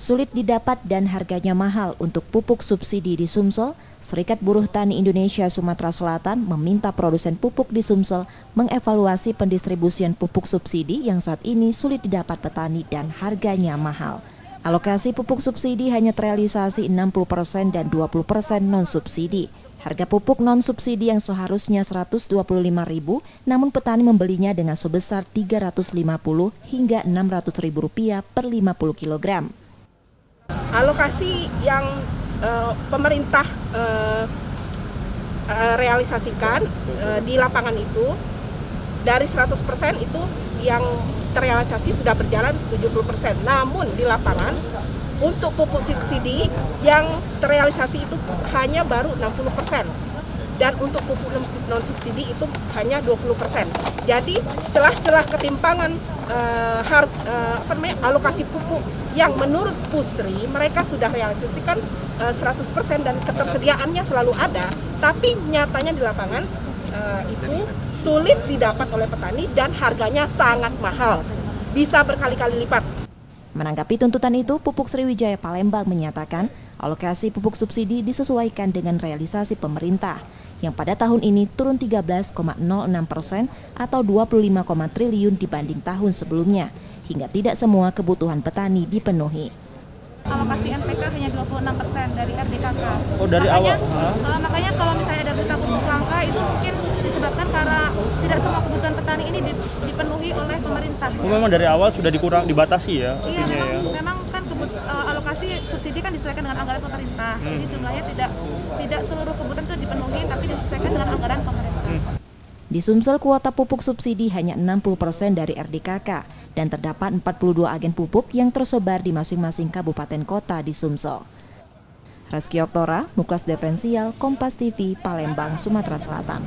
Sulit didapat dan harganya mahal untuk pupuk subsidi di Sumsel, Serikat Buruh Tani Indonesia Sumatera Selatan meminta produsen pupuk di Sumsel mengevaluasi pendistribusian pupuk subsidi yang saat ini sulit didapat petani dan harganya mahal. Alokasi pupuk subsidi hanya terrealisasi 60% dan 20% non-subsidi. Harga pupuk non-subsidi yang seharusnya Rp125.000, namun petani membelinya dengan sebesar Rp350 hingga Rp600.000 per 50 kg. Alokasi yang pemerintah realisasikan di lapangan itu dari 100% itu yang terrealisasi sudah berjalan 70%. Namun di lapangan untuk pupuk subsidi yang terrealisasi itu hanya baru 60%. Dan untuk pupuk non-subsidi itu hanya 20%. Jadi celah-celah ketimpangan alokasi pupuk yang menurut Pusri mereka sudah realisasikan 100% dan ketersediaannya selalu ada, tapi nyatanya di lapangan itu sulit didapat oleh petani dan harganya sangat mahal, bisa berkali-kali lipat. Menanggapi tuntutan itu, Pupuk Sriwijaya Palembang menyatakan alokasi pupuk subsidi disesuaikan dengan realisasi pemerintah yang pada tahun ini turun 13,06% atau 25, triliun dibanding tahun sebelumnya, hingga tidak semua kebutuhan petani dipenuhi. Alokasi NPK hanya 26% dari RDKK. Oh, dari makanya, awal? Makanya kalau misalnya ada berita pupuk langka itu mungkin disebabkan karena tidak semua kebutuhan petani ini dipenuhi oleh pemerintah. Oh, memang dari awal sudah dibatasi ya? Iya, memang kan alokasi subsidi kan disesuaikan dengan anggaran pemerintah. Jadi jumlahnya tidak seluruh kebutuhan itu dipenuhi, tapi disesuaikan dengan anggaran pemerintah. Di Sumsel, kuota pupuk subsidi hanya 60% dari RDKK dan terdapat 42 agen pupuk yang tersebar di masing-masing kabupaten kota di Sumsel. Reski Oktora, Muklas Diferensial, Kompas TV, Palembang, Sumatera Selatan.